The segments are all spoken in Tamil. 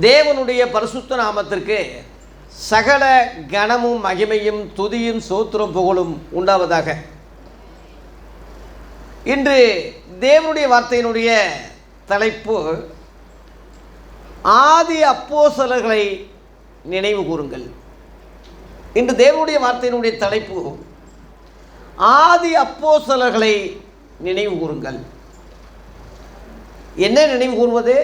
தேவனுடைய பரிசுத்த நாமத்திற்கு சகல கனமும் மகிமையும் துதியும் சோத்திரம் புகழும் உண்டாவதாக. இன்று தேவனுடைய வார்த்தையினுடைய தலைப்பு ஆதி அப்போஸ்தலர்களை நினைவு கூறுங்கள். இன்று தேவனுடைய வார்த்தையினுடைய தலைப்பு ஆதி அப்போஸ்தலர்களை நினைவு கூறுங்கள். என்ன நினைவு கூறுவது?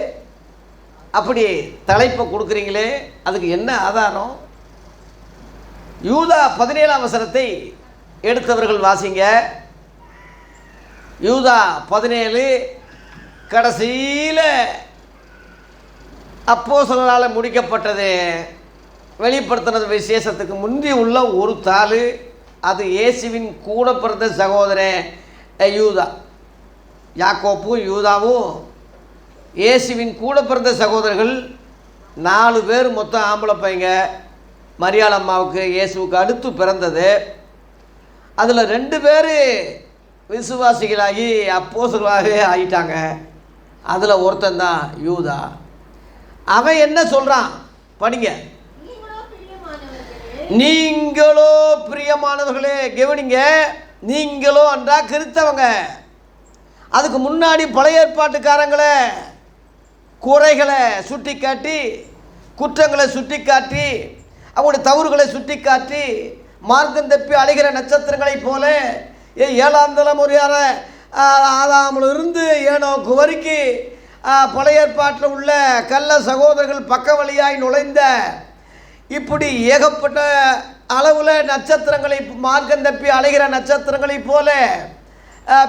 அப்படி தலைப்பை கொடுக்குறீங்களே, அதுக்கு என்ன ஆதாரம்? யூதா 17ஆம் வசனத்தை எடுத்தவர்கள் வாசிங்க. யூதா 17 கடைசியில் அப்போஸ்தலரால் முடிக்கப்பட்டது வெளிப்படுத்தினது விசேஷத்துக்கு முந்தி உள்ள ஒரு தாள். அது இயேசுவின் கூட பிறந்த சகோதரன் யூதா. யாக்கோப்பும் யூதாவும் இயேசுவின் கூட பிறந்த சகோதரர்கள் 4 பேர், மொத்தம் ஆம்பளை பையங்க. மரியாள் அம்மாவுக்கு இயேசுவுக்கு அடுத்து பிறந்தது. அதில் 2 பேர் விசுவாசிகளாகி அப்போஸ்தலராகவே ஆகிட்டாங்க. அதில் ஒருத்தன் தான் யூதா. அவன் என்ன சொல்கிறான் படிங்க. நீங்களோ பிரியமானவர்களே, கவனிங்க. நீங்களோ என்றா கிறிஸ்தவங்க. அதுக்கு முன்னாடி பழைய ஏற்பாட்டுக்காரங்களை குறைகளை சுட்டி காட்டி, குற்றங்களை சுட்டி காட்டி, அவங்களுடைய தவறுகளை சுட்டி காட்டி, மார்க்கம் தப்பி அழைகிற நட்சத்திரங்களைப் போல 7ஆம் தலைமுறையான ஆதாமிலிருந்து ஏனோக்கு வரைக்கும் பழைய ஏற்பாட்டில் உள்ள கள்ள சகோதரர்கள் பக்க வழியாய் நுழைந்த இப்படி ஏகப்பட்ட அளவில் நட்சத்திரங்களை, மார்க்கம் தப்பி அழைகிற நட்சத்திரங்களைப் போல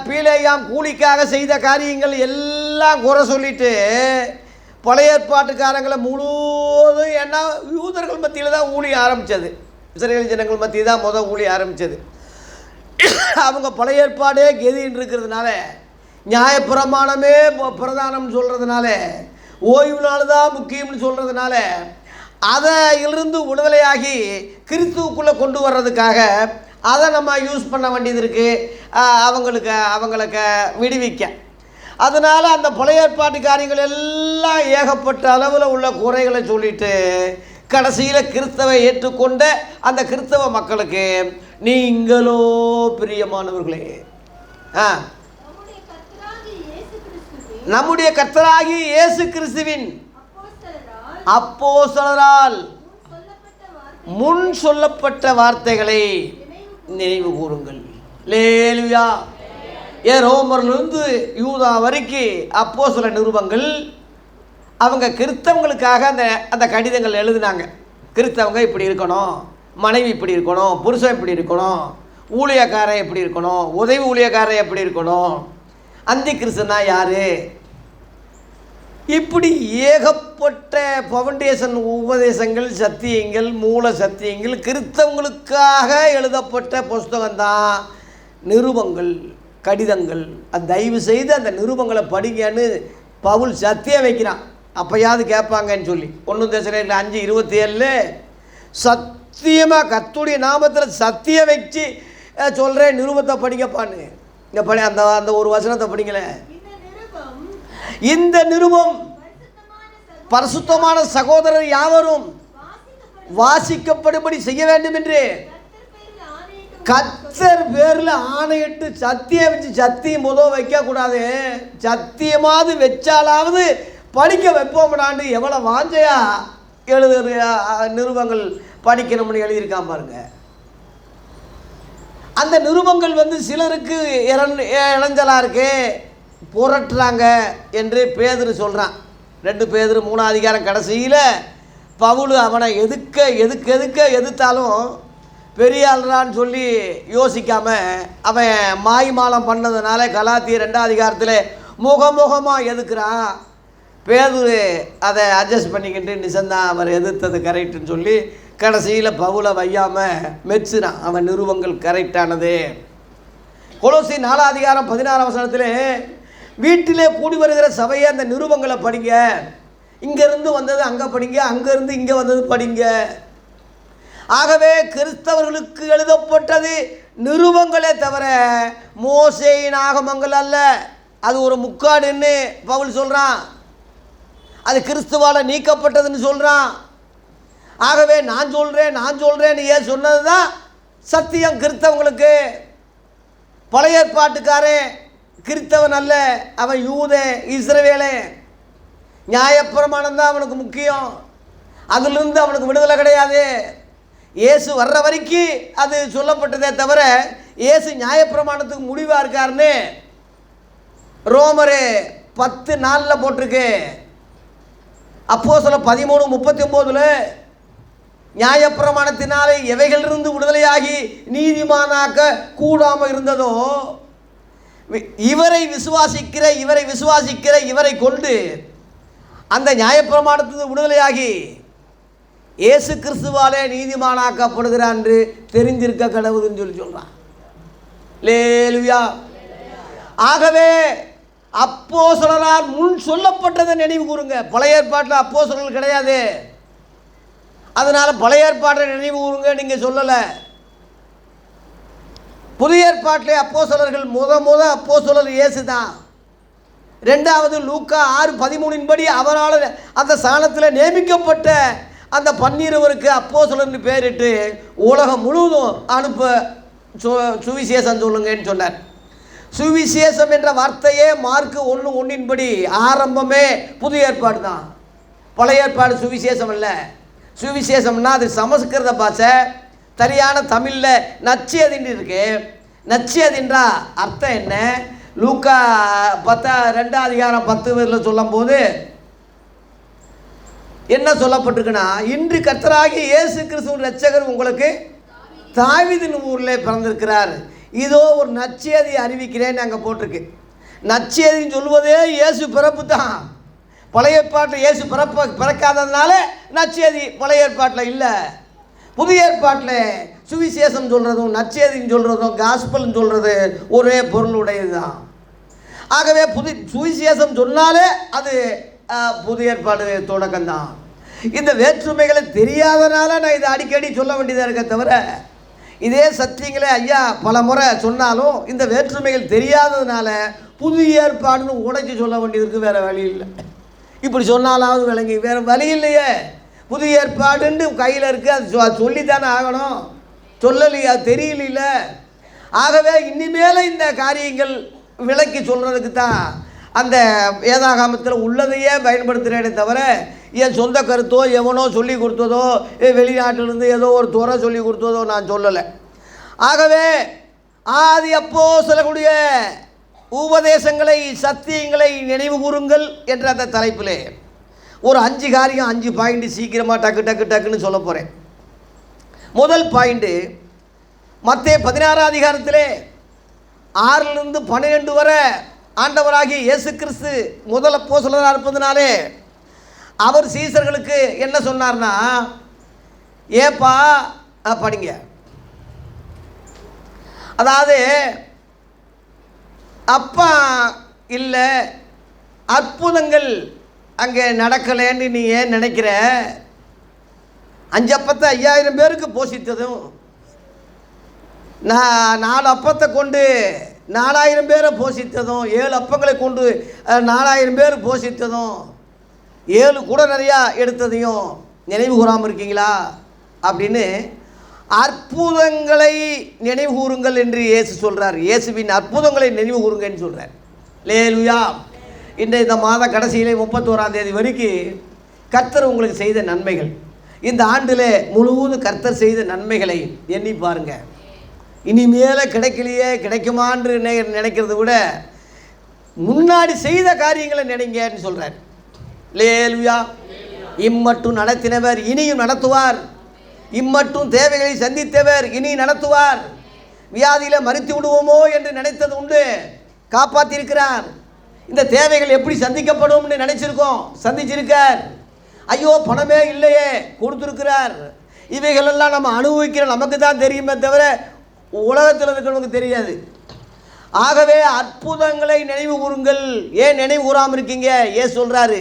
பீலேயாம் கூலிக்காக செய்த காரியங்கள் எல்லாம் குறை சொல்லிட்டு பழைய ஏற்பாட்டுக்காரங்களை முழுவதும், ஏன்னா யூதர்கள் மத்தியில் தான் ஊழிய ஆரம்பித்தது, இஸ்ரேல் ஜனங்கள் மத்தியில் தான் ஊழிய ஆரம்பித்தது. அவங்க பழைய ஏற்பாடே கெதின்னு இருக்கிறதுனால, நியாயப்பிரமாணமே பிரதானம் சொல்கிறதுனால, ஓய்வு நாள் தான் முக்கியம்னு சொல்கிறதுனால, அதிலிருந்து விடுதலையாகி கிறிஸ்துவுக்குள்ளே கொண்டு வர்றதுக்காக அதை நம்ம யூஸ் பண்ண வேண்டியது இருக்குது அவங்களுக்கு விடுவிக்க. அதனால் அந்த பழைய ஏற்பாட்டு காரியங்கள் எல்லாம் ஏகப்பட்ட அளவில் உள்ள குறைகளை சொல்லிட்டு கடைசியில் கிறிஸ்தவை ஏற்றுக்கொண்ட அந்த கிறிஸ்தவ மக்களுக்கு நீங்களோ பிரியமானவர்களே, நம்முடைய கர்த்தராகிய இயேசு கிறிஸ்துவின் அப்போஸ்தலரால் முன் சொல்லப்பட்ட வார்த்தைகளை நினைவு கூறுங்கள். லேலுயா. ரோமரிலிருந்து யூதா வரைக்கும் அப்போஸ்தல நிருபங்கள் அவங்க கிறிஸ்தவங்களுக்காக அந்த கடிதங்கள் எழுதினாங்க. கிறிஸ்தவங்க இப்படி இருக்கணும், மனைவி இப்படி இருக்கணும், புருஷன் இப்படி இருக்கணும், ஊழியக்காரன் எப்படி இருக்கணும், உதவி ஊழியக்காரன் எப்படி இருக்கணும், அந்தி கிறிஸ்துனா யாரு, இப்படி ஏகப்பட்ட பவுண்டேஷன் உபதேசங்கள், சத்தியங்கள், மூல சத்தியங்கள் கிறிஸ்தவங்களுக்காக எழுதப்பட்ட புஸ்தகம்தான் நிருபங்கள், கடிதங்கள். அது தயவு செய்து அந்த நிருபங்களை படிங்கன்னு பவுல் சத்தியம் வைக்கிறான். அப்போயாவது கேட்பாங்கன்னு சொல்லி 1 தெசலோனிக்கேயர் 5:27 சத்தியமாக கர்த்தருடைய நாமத்தில் சத்தியம் வச்சு சொல்கிறேன், நிருபத்தை படிங்கப்பான்னு. இங்கே படி, அந்த ஒரு வசனத்தை படிங்களே. இந்த நிருபம் பரிசுத்தமான சகோதரர் யாவரும் வாசிக்கப்படும்படி செய்ய வேண்டும் என்று கர்த்தர் பேரில் ஆணையிட்டு சத்தியம் வச்சு, சத்தியம் வைக்கக்கூடாது, சத்தியமாவது வச்சாலாவது படிக்க வைப்போம்டாண்டு எவ்வளோ வாஞ்சையா எழுதுற நிருபங்கள் படிக்கணும்னு எழுதியிருக்கான் பாருங்க. அந்த நிருபங்கள் சிலருக்கு இளைஞலாக இருக்கு, புரட்டுறாங்க என்று பேதுரு சொல்கிறான். 2 பேதுரு 3ஆம் அதிகாரம் கடைசியில் பவுல் அவனை எதிர்த்தாலும் பெரிய ஆள்றான்னு சொல்லி யோசிக்காமல் அவன் மாய்மாலம் பண்ணதுனால கலாத்தியர் 2ஆம் அதிகாரத்தில் முகமாக எதுக்குறான். பேதுரு அதை அட்ஜஸ்ட் பண்ணிக்கிட்டு நிசந்தான் அவர் எதிர்த்தது கரெக்டுன்னு சொல்லி கடைசியில் பவுலை வையாமல் மெச்சுறான். அவன் நிருபங்கள் கரெக்டானது. கொலோசி 4ஆம் அதிகாரம் 16ஆம் வசனத்தில் வீட்டிலே கூடி வருகிற சபையை அந்த நிருபங்களை படிங்க, இங்கேருந்து வந்தது அங்கே படிங்க, அங்கேருந்து இங்கே வந்தது படிங்க. ஆகவே கிறிஸ்தவர்களுக்கு எழுதப்பட்டது நிருபங்களே தவிர மோசேயின் ஆகமங்கள் அல்ல. அது ஒரு முக்காடுன்னு பவுல் சொல்கிறான். அது கிறிஸ்துவால் நீக்கப்பட்டதுன்னு சொல்கிறான். ஆகவே நான் சொல்கிறேன்னு ஏன் சொன்னது தான் சத்தியம். கிறிஸ்தவங்களுக்கு பழைய ஏற்பாட்டுக்காரன் கிறிஸ்தவன் அல்ல, அவன் யூதே, இஸ்ரவேலே. நியாயப்பிரமாணம் தான் அவனுக்கு முக்கியம். அதிலிருந்து அவனுக்கு விடுதலை கிடையாது. இயேசு வர்ற வரைக்கும் அது சொல்லப்பட்டதே தவிர இயேசு நியாயப்பிரமாணத்துக்கு முடிவாக இருக்காருன்னு ரோமர் 10:4 போட்டிருக்கு. அப்போஸ்தலர் 13:39 நியாயப்பிரமாணத்தினாலே எவைகளிலிருந்து விடுதலையாகி நீதிமானாக்க கூடாமல் இருந்ததோ இவரை விசுவாசிக்கிற இவரை கொண்டு அந்த நியாயப்பிரமாணத்திலிருந்து விடுதலையாகி இயேசு கிறிஸ்துவாலே நீதிமானாக்கப்படுகிறான் என்று தெரிஞ்சிருக்க கடவுதுன்னு சொல்கிறான். லேலுயா. ஆகவே அப்போஸ்தலரால் முன் சொல்லப்பட்டதை நினைவு கூறுங்க. பழைய ஏற்பாட்டில் அப்போஸ்தலர்கள் கிடையாது, அதனால் பழைய ஏற்பாட்டை நினைவு கூறுங்க நீங்கள் சொல்லலை. புதிய ஏற்பாட்டிலே அப்போஸ்தலர்கள் முத அப்போஸ்தலர் இயேசு தான். ரெண்டாவது லூக்கா 6:13 படி அவரால் அந்த ஸ்தானத்தில் நியமிக்கப்பட்ட அந்த 12 அப்போஸ்தலர்னு பேரிட்டு உலகம் முழுவதும் அனுப்ப சுவிசேஷம் சொல்லுங்கன்னு சொன்னார். சுவிசேஷம் என்ற வார்த்தையே மார்க் 1:1 படி ஆரம்பமே புதிய ஏற்பாடு தான். பழைய ஏற்பாடு சுவிசேஷம் இல்லை. சுவிசேஷம்னா அது சமஸ்கிருத பாஷை, சரியான தமிழில் நற்செய்தின்னு இருக்கு. நற்செய்தின்றா அர்த்தம் என்ன? லூக்கா 2:10 சொல்லும் போது என்ன சொல்லப்பட்டிருக்குன்னா, இன்று கர்த்தராகிய இயேசு கிறிஸ்துவின் இரட்சகர் உங்களுக்கு தாவீதின் ஊரில் பிறந்திருக்கிறார், இதோ ஒரு நற்செய்தி அறிவிக்கிறேன்னு அங்கே போட்டிருக்கு. நற்செய்தின்னு சொல்லுவதே இயேசு பிறப்பு தான். பழைய ஏற்பாட்டில் இயேசு பிறக்காததுனால நற்செய்தி பழைய ஏற்பாட்டில் இல்லை. புதிய ஏற்பாட்டில் சுவிசேஷம் சொல்கிறதும் நற்செய்தின்னு சொல்கிறதும் காஸ்பல்னு சொல்கிறது ஒரே பொருளுடையது தான். ஆகவே சுவிசேஷம் சொன்னாலே அது புதிய ஏற்பாடு தொடக்கம்தான். இந்த வேற்றுமைகளை தெரியாதனால நான் இதை அடிக்கடி சொல்ல வேண்டியதாக இருக்க தவிர, இதே சத்தியங்களே ஐயா பல முறை சொன்னாலும் இந்த வேற்றுமைகள் தெரியாததுனால புதிய ஏற்பாடுன்னு உடைச்சி சொல்ல வேண்டியது இருக்குது. வேறு வழி இல்லை. இப்படி சொன்னாலாவது விளங்கி, வேறு வழி இல்லையே. புதிய ஏற்பாடுன்னு கையில் இருக்குது, அது சொல்லித்தானே ஆகணும். சொல்லலையா, தெரியல. ஆகவே இனிமேல் இந்த காரியங்கள் விளக்கி சொல்கிறதுக்கு தான் அந்த வேதாகமத்தில் உள்ளதையே பயன்படுத்துகிறேனே தவிர என் சொந்த கருத்தோ எவனோ சொல்லி கொடுத்ததோ வெளிநாட்டிலிருந்து ஏதோ ஒரு துறை சொல்லி கொடுத்ததோ நான் சொல்லலை. ஆகவே ஆதி அப்போஸ்தலர்களுடைய உபதேசங்களை சத்தியங்களை நினைவு கூறுங்கள் என்ற அந்த தலைப்பில் ஒரு 5 காரியம் 5 பாயிண்ட் சீக்கிரமாக டக்குன்னு சொல்ல போகிறேன். முதல் பாயிண்ட்டு மத்தேயு 16 அதிகாரத்திலே 6-12 வரை ஆண்டவராகிய இயேசு கிறிஸ்து முதல் அப்போஸ்தலராக இருப்பதனாலே அவர் சீசர்களுக்கு என்ன சொன்னார்னா, ஏப்பா படிங்க. அதாவது அப்பா இல்லை, அற்புதங்கள் அங்கே நடக்கலைன்னு நீ ஏன் நினைக்கிற? 5 அப்பத்தை 5000 பேருக்கு போஷித்ததும், 4 அப்பத்தை கொண்டு 4000 பேரை போஷித்ததும், 7 அப்பங்களை கொண்டு 4000 பேர் போஷித்ததும், 7 கூட நிறையா எடுத்ததையும் நினைவு கூறாமல் இருக்கீங்களா அப்படின்னு அற்புதங்களை நினைவு கூறுங்கள் என்று இயேசு சொல்கிறார். இயேசுவின் அற்புதங்களை நினைவு கூறுங்கன்னு சொல்கிறார். லேலுயா. இந்த மாத கடைசியிலே 31ஆம் தேதி வரைக்கும் கர்த்தர் உங்களுக்கு செய்த நன்மைகள், இந்த ஆண்டில் முழுவதும் கர்த்தர் செய்த நன்மைகளை எண்ணி பாருங்கள். இனிமேலே கிடைக்கலையே கிடைக்குமான்னு நினைக்கிறத விட முன்னாடி செய்த காரியங்களை நினைங்கன்னு சொல்கிறார். லேலுயா. இம்மட்டும் நடத்தினவர் இனியும் நடத்துவார், இம்மட்டும் தேவைகளை சந்தித்தவர் இனி நடத்துவார். வியாதியில் மறித்து விடுவோமோ என்று நினைத்தது உண்டு, காப்பாற்றிருக்கிறார். இந்த தேவைகள் எப்படி சந்திக்கப்படும்னு நினைச்சிருக்கோம், சந்திச்சிருக்கார். ஐயோ பணமே இல்லையே, கொடுத்துருக்கிறார். இவைகளெல்லாம் நம்ம அனுபவிக்கிற நமக்கு தான் தெரியுமே தவிர உலகத்தில் இருக்கிறவங்களுக்கு தெரியாது. ஆகவே அற்புதங்களை நினைவு கூறுங்கள். ஏன் நினைவு கூறாமல் இருக்கீங்க? ஏன் சொல்கிறாரு,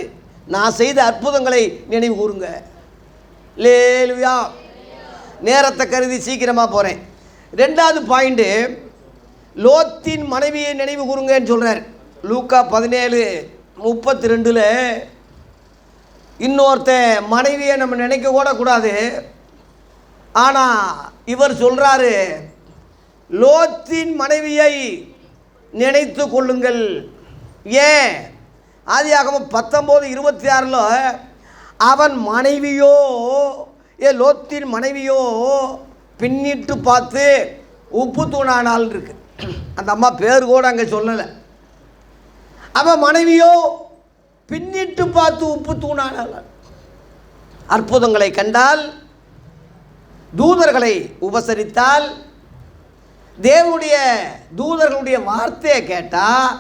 நான் செய்த அற்புதங்களை நினைவு கூறுங்க. லேலுயா. நேரத்தை கருதி சீக்கிரமாக போகிறேன். 2வது பாயிண்ட்டு, லோத்தின் மனைவியை நினைவு கூறுங்கன்னு சொல்கிறார். லூக்கா 17:32 இன்னொருத்தன் மனைவியை நம்ம நினைக்க கூட கூடாது. ஆனால் இவர் சொல்கிறாரு, லோத்தின் மனைவியை நினைத்து கொள்ளுங்கள். ஏன்? ஆதியாகமம் 19:26 அவன் மனைவியோ, லோத்தின் மனைவியோ பின்னிட்டு பார்த்து உப்பு தூணானால் இருக்கு. அந்த அம்மா பேர் கூட அங்கே சொல்லலை. அவன் மனைவியோ பின்னிட்டு பார்த்து உப்பு தூணானால். அற்புதங்களை கண்டால், தூதர்களை உபசரித்தால், தேவனுடைய தூதர்களுடைய வார்த்தையை கேட்டால்,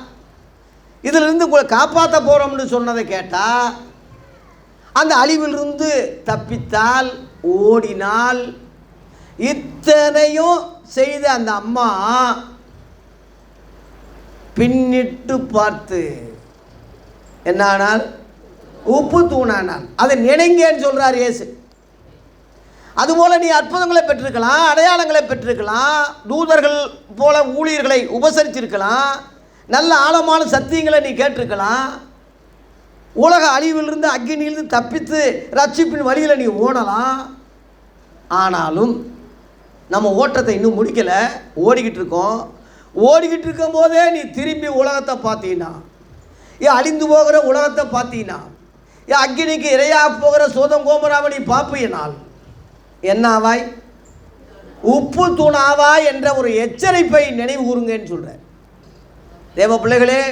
இதிலிருந்து உங்களை காப்பாற்ற போகிறோம்னு சொன்னதை கேட்டால், அந்த அழிவிலிருந்து தப்பித்தால், ஓடினால், இத்தனையும் செய்த அந்த அம்மா பின்னிட்டு பார்த்து என்னானால் உப்பு தூணானால். அதை நினைங்கன்னு சொல்கிறார் இயேசு. அதுபோல் நீ அற்புதங்களை பெற்றிருக்கலாம், அடையாளங்களை பெற்றிருக்கலாம், தூதர்கள் போல ஊழியர்களை உபசரிச்சிருக்கலாம், நல்ல ஆழமான சத்தியங்களை நீ கேட்டிருக்கலாம், உலக அழிவிலிருந்து அக்னியிலிருந்து தப்பித்து ரட்சிப்பின் வழியில் நீ ஓடலாம். ஆனாலும் நம்ம ஓட்டத்தை இன்னும் முடிக்கலை, ஓடிக்கிட்டு இருக்கோம். ஓடிக்கிட்டு இருக்கும் போதே நீ திரும்பி உலகத்தை பார்த்தீங்கன்னா, அழிந்து போகிற உலகத்தை பார்த்தீங்கன்னா, அக்னிக்கு இரையாக போகிற சோதம் கோமராவை நீ பார்ப்பீனால் என்ன ஆவாய்? உப்பு தூணாவாய் என்ற ஒரு எச்சரிப்பை நினைவு கூறுங்கன்னு சொல்கிறேன். தேவ பிள்ளைகளே,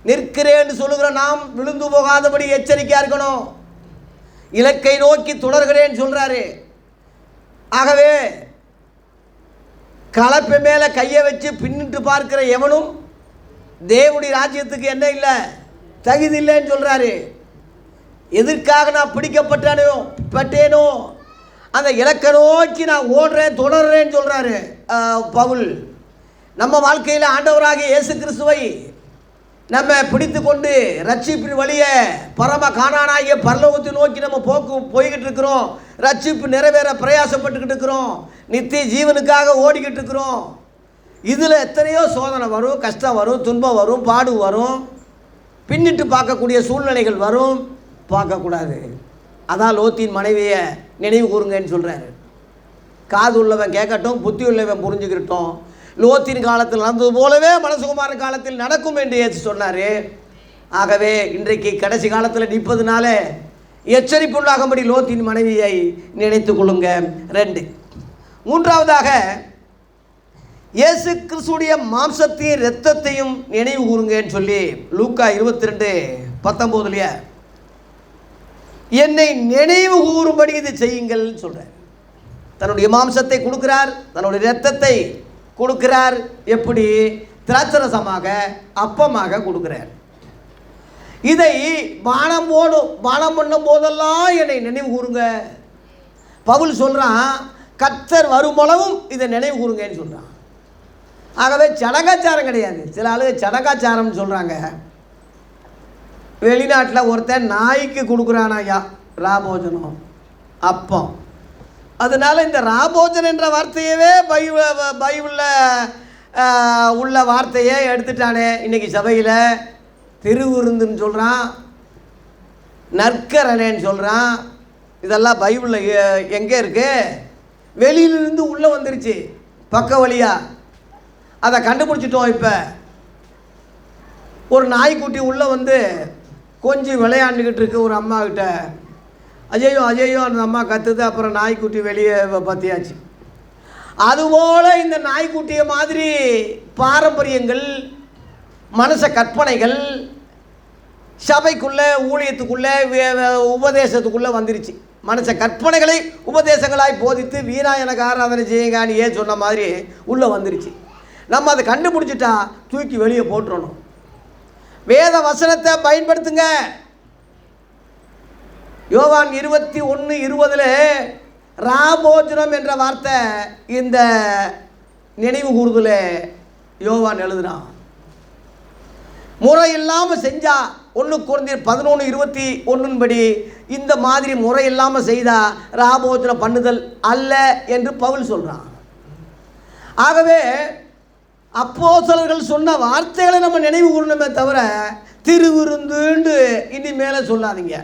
நிற்கிறேன்னு சொல்லுகிற நாம் விழுந்து போகாதபடி எச்சரிக்கையாக இருக்கணும். இலக்கை நோக்கி தொடர்கிறேன்னு சொல்கிறாரு. ஆகவே கலப்பை மேலே கையை வச்சு பின்னிட்டு பார்க்கிற எவனும் தேவனுடைய ராஜ்யத்துக்கு என்ன இல்லை, தகுதி இல்லைன்னு சொல்கிறாரு. எதற்காக நான் பிடிக்கப்பட்டேனோ அந்த இலக்கை நோக்கி நான் ஓடுறேன், தொடர்றேன்னு சொல்கிறாரு பவுல். நம்ம வாழ்க்கையில் ஆண்டவராகிய இயேசு கிறிஸ்துவை நம்ம பிடித்து கொண்டு ரட்சிப்பின் வழியை பரம காணானாகிய பரலோகத்தை நோக்கி நம்ம போய்கிட்டு இருக்கிறோம். ரட்சிப்பு நிறைவேற பிரயாசப்பட்டுக்கிட்டு இருக்கிறோம். நித்திய ஜீவனுக்காக ஓடிக்கிட்டு இருக்கிறோம். இதில் எத்தனையோ சோதனை வரும், கஷ்டம் வரும், துன்பம் வரும், பாடு வரும், பின்னிட்டு பார்க்கக்கூடிய சூழ்நிலைகள் வரும். பார்க்கக்கூடாது. அதான் லோத்தின் மனைவியை நினைவு கூறுங்கன்னு சொல்கிறாரு. காது உள்ளவன் கேட்கட்டும், புத்தி உள்ளவன் புரிஞ்சுக்கிட்டோம். லோத்தின் காலத்தில் நடந்தது போலவே மனசுகுமாரன் காலத்தில் நடக்கும் என்று ஏற்று சொன்னார். ஆகவே இன்றைக்கு கடைசி காலத்தில் நிற்பதுனால எச்சரிப்புள்ளாகும்படி லோத்தின் மனைவியை நினைத்து கொள்ளுங்க. 2. மூன்றாவதாக, இயேசு கிறிஸ்துடைய மாம்சத்தையும் இரத்தத்தையும் நினைவு கூறுங்கன்னு சொல்லி லூக்கா 22:19 என்னை நினைவு கூறும்படி இது செய்யுங்கள் சொல்கிறார். தன்னுடைய மாம்சத்தை கொடுக்கிறார், தன்னுடைய இரத்தத்தை கொடுக்கிறார். எப்படி? திராட்சரசமாக, அப்பமாக கொடுக்கிறார். இதை பானம் பண்ணும் போதெல்லாம் என்னை நினைவு கூறுங்க. பவுல் சொல்கிறான், கர்த்தர் வருமளவும் இதை நினைவு கூறுங்கன்னு சொல்கிறான். ஆகவே சடங்காச்சாரம் கிடையாது. சில ஆளுங்க சடங்காச்சாரம்னு சொல்கிறாங்க. வெளிநாட்டில் ஒருத்தன் நாய்க்கு கொடுக்குறான் ஐயா ராபோஜனம், அப்பம். அதனால் இந்த ராபோஜன் என்ற வார்த்தையவே பைபிளில் உள்ள வார்த்தையை எடுத்துட்டானே இன்றைக்கி சபையில். திருவிருந்துன்னு சொல்கிறான், நற்கரணேன்னு சொல்கிறான். இதெல்லாம் பைபிளில் எங்கே இருக்குது? வெளியிலிருந்து உள்ளே வந்துருச்சு, பக்க வழியாக. அதை கண்டுபிடிச்சிட்டோம். இப்போ ஒரு நாய்க்குட்டி உள்ளே வந்து கொஞ்சம் விளையாண்டுக்கிட்டு இருக்கு ஒரு அம்மா கிட்ட. அஜய்யோ அந்த அம்மா கத்துது. அப்புறம் நாய்க்குட்டி வெளியே பற்றியாச்சு. அதுபோல் இந்த நாய்க்குட்டியை மாதிரி பாரம்பரியங்கள், மனச கற்பனைகள் சபைக்குள்ளே, ஊழியத்துக்குள்ளே, உபதேசத்துக்குள்ளே வந்துருச்சு. மனச கற்பனைகளை உபதேசங்களாய் போதித்து வீணா எனக்கு ஆராதனை செய்யுங்கான்னு ஏன் சொன்ன மாதிரி உள்ளே வந்துருச்சு. நம்ம அதை கண்டுபிடிச்சிட்டா தூக்கி வெளியே போட்டுறணும். வேத வசனத்தை பயன்படுத்துங்க. யோவான் 21:20 ராபோஜனம் என்ற வார்த்தை இந்த நினைவு கூறுதல யோவான் எழுதுறான். முறை இல்லாமல் செஞ்சா 1 கொரிந்தியர் 11:21 படி இந்த மாதிரி முறை இல்லாமல் செய்தா ராபோஜனம் பண்ணுதல் அல்ல என்று பவுல் சொல்கிறான். ஆகவே அப்போஸ்தலர்கள் சொன்ன வார்த்தைகளை நம்ம நினைவு கூறணுமே தவிர திருவிருந்துண்டு இனி மேலே சொல்லாதீங்க.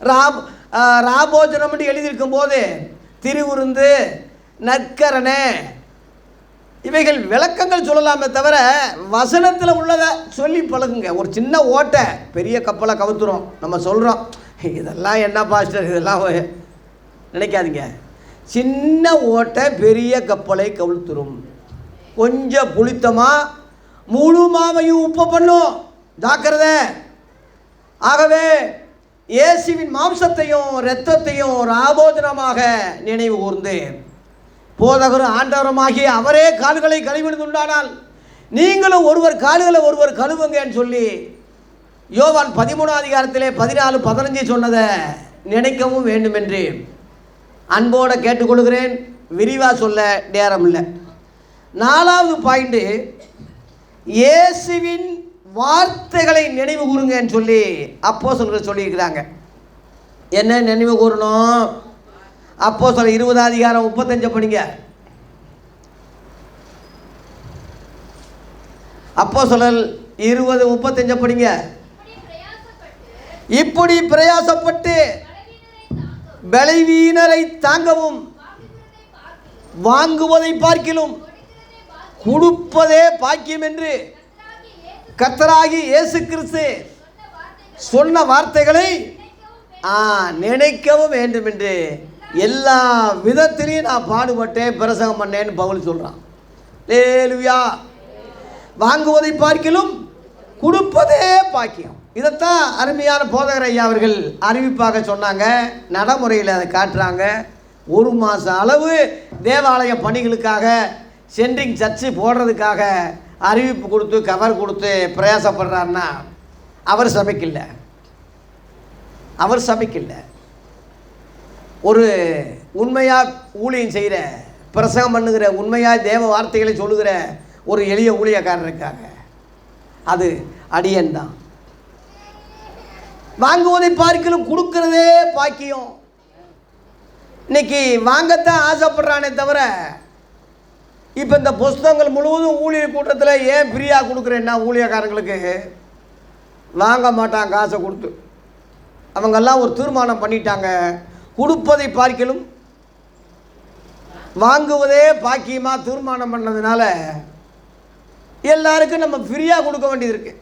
ராபோஜனம் எழுதியிருக்கும் போது திருவுருந்து, நற்கரணை இவைகள் விளக்கங்கள் சொல்லலாமே தவிர வசனத்தில் உள்ளதை சொல்லி பழகுங்க. ஒரு சின்ன ஓட்டை பெரிய கப்பலை கவுத்துரும். நம்ம சொல்கிறோம் இதெல்லாம் என்ன பாஸ்டர் இதெல்லாம் நினைக்காதீங்க. சின்ன ஓட்டை பெரிய கப்பலை கவுத்துரும். கொஞ்சம் புளித்தமாக முழு மாவையும் உப்பு பண்ணும். ஜாக்கிரதை. ஆகவே இயேசுவின் மாம்சத்தையும் இரத்தத்தையும் ராபோஜனமாக நினைவு கூர்ந்து போதகரும் ஆண்டவருமாகிய அவரே கால்களை கழுவிடுதுண்டானால் நீங்களும் ஒருவர் கால்களை ஒருவர் கழுவுங்கன்னு சொல்லி யோவான் 13ஆம் அதிகாரத்திலே 14-15 சொன்னதை நினைக்கவும் வேண்டும் என்று அன்போடு கேட்டுக்கொள்கிறேன். விரிவாக சொல்ல நேரம் இல்லை. 4வது பாயிண்ட்டு, இயேசுவின் வார்த்தைகளை நினைவு கூறுங்கன்னு சொல்லி அப்போஸ்தலர்கள் சொல்லியிருக்கிறாங்க. என்ன நினைவு கூறணும்? அப்போஸ்தலர் 20ஆம் அதிகாரம் 35 படிங்க. அப்போஸ்தலர் 20:35 படிங்க. இப்படி பிரயாசப்பட்டு பலவீனரை தாங்கவும் வாங்குவதை பார்க்கிலும் கொடுப்பதே பாக்கியம் என்று கர்த்தராகி இயேசு கிறிஸ்து சொன்ன வார்த்தைகளை நினைக்கவும் வேண்டும் என்று எல்லா விதத்திலையும் நான் பாடுபட்டேன், பிரசங்கம் பண்ணேன்னு பவுல் சொல்கிறான். அல்லேலூயா. வாங்குவதை பார்க்கிலும் கொடுப்பதே பாக்கியம். இதைத்தான் அருமையான போதகர் ஐயா அவர்கள் அறிவிப்பாக சொன்னாங்க. நடைமுறையில் அதை காட்டுறாங்க. 1 மாதம் அளவு தேவாலய பணிகளுக்காக சென்ட்ரிங் சர்ச்சு போடுறதுக்காக அறிவிப்பு கொடுத்து கவர் கொடுத்து பிரயாசப்படுறாருன்னா அவர் சபைக்கில்லை. அவர் சபைக்கில்லை. ஒரு உண்மையாக ஊழியம் செய்கிற, பிரசங்கம் பண்ணுகிற, உண்மையாக தேவ வார்த்தைகளை சொல்லுகிற ஒரு எளிய ஊழியக்காரருக்காக அது அடியன் தான். வாங்குவதை பார்க்கலும் கொடுக்கறதே பாக்கியம். இன்னைக்கு வாங்கத்தான் ஆசைப்படுறானே தவிர இப்போ இந்த புஸ்தகங்கள் முழுவதும் ஊழியர் கூட்டத்தில் ஏன் ஃப்ரீயாக கொடுக்குறேன்னா ஊழியக்காரங்களுக்கு வாங்க மாட்டாங்க. காசை கொடுத்து அவங்கெல்லாம் ஒரு தீர்மானம் பண்ணிட்டாங்க, கொடுப்பதை பார்க்கலும் வாங்குவதே பாக்கியமாக தீர்மானம் பண்ணதுனால எல்லாருக்கும் நம்ம ஃப்ரீயாக கொடுக்க வேண்டியது இருக்குது.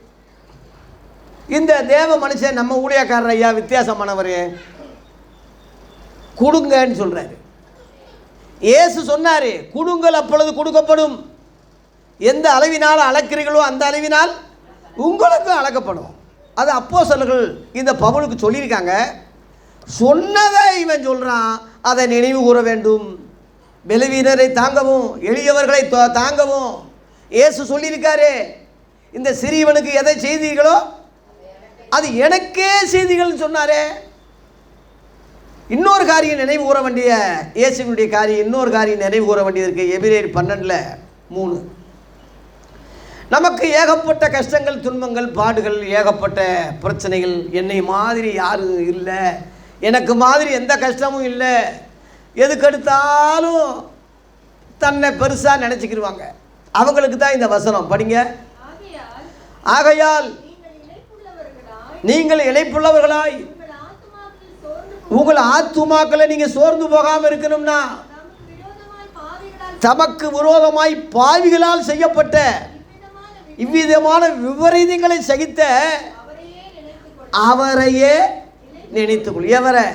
இந்த தேவ மனுஷன் நம்ம ஊழியக்காரர் ஐயா வித்தியாசமானவர், கொடுங்கன்னு சொல்கிறாரு. இயேசு சொன்னார், கொடுங்கள் அப்பொழுது கொடுக்கப்படும், எந்த அளவினால் அளக்கிறீர்களோ அந்த அளவினால் உங்களுக்கும் அளக்கப்படும். அது அப்போஸ்தலர்கள் இந்த பவுலுக்கு சொல்லியிருக்காங்க. சொன்னதை இவன் சொல்கிறான், அதை நினைவு கூற வேண்டும். பலவீனரை தாங்கவும் எளியவர்களை தாங்கவும் இயேசு சொல்லியிருக்காரு. இந்த சிறியவனுக்கு எதை செய்தீர்களோ அது எனக்கே செய்திகள்னு சொன்னாரே. இன்னொரு காரியம் நினைவு கூற வேண்டிய, இயேசுவினுடைய காரியம் இன்னொரு காரியம் நினைவு கூற வேண்டியது இருக்குது. எபிரேயர் 12:3. நமக்கு ஏகப்பட்ட கஷ்டங்கள், துன்பங்கள், பாடுகள், ஏகப்பட்ட பிரச்சனைகள். என்னை மாதிரி யாரும் இல்லை, எனக்கு மாதிரி எந்த கஷ்டமும் இல்லை, எதுக்கெடுத்தாலும் தன்னை பெருசாக நினச்சிக்கிடுவாங்க. அவங்களுக்கு தான் இந்த வசனம் படிங்க. ஆகையால் நீங்கள் இளைப்புள்ளவர்களாய் உங்கள் ஆத்துமாக்களை நீங்கள் சோர்ந்து போகாமல் இருக்கணும்னா தமக்கு விரோதமாய் பாவிகளால் செய்யப்பட்ட இவ்விதமான விபரீதங்களை சகித்த அவரையே நினைத்துக்கொள். எவரை?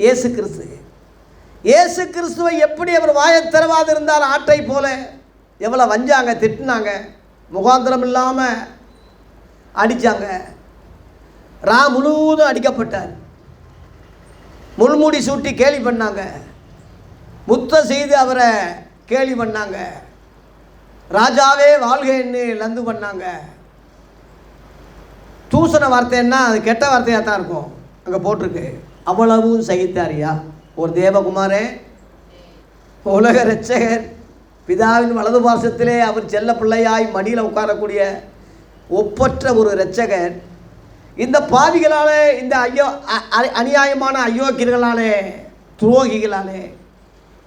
இயேசு கிறிஸ்து. இயேசு கிறிஸ்துவை எப்படி அவர் வாயை திறவாது இருந்தால் ஆட்டை போல எவ்வளோ வஞ்சாங்க, திட்டினாங்க, முகாந்திரம் இல்லாமல் அடித்தாங்க. முழுவதும் அடிக்கப்பட்டார். முள்முடி சூட்டி கேலி பண்ணாங்க, முத்தம் செய்து அவரை கேலி பண்ணாங்க, ராஜாவே வாழ்கைன்னு லந்து பண்ணாங்க. தூசண வார்த்தைன்னா அது கெட்ட வார்த்தையாக தான் இருக்கும், அங்கே போட்டிருக்கு. அவ்வளவும் சகித்தாரியா ஒரு தேவகுமாரே, உலக இரட்சகர், பிதாவின் வலது பாசத்திலே அவர் செல்ல பிள்ளையாய் மடியில் உட்காரக்கூடிய ஒப்பற்ற ஒரு இரட்சகர் இந்த பாவிகளாலே, இந்த அநியாயமான அயோக்கியர்களாலே, துரோகிகளாலே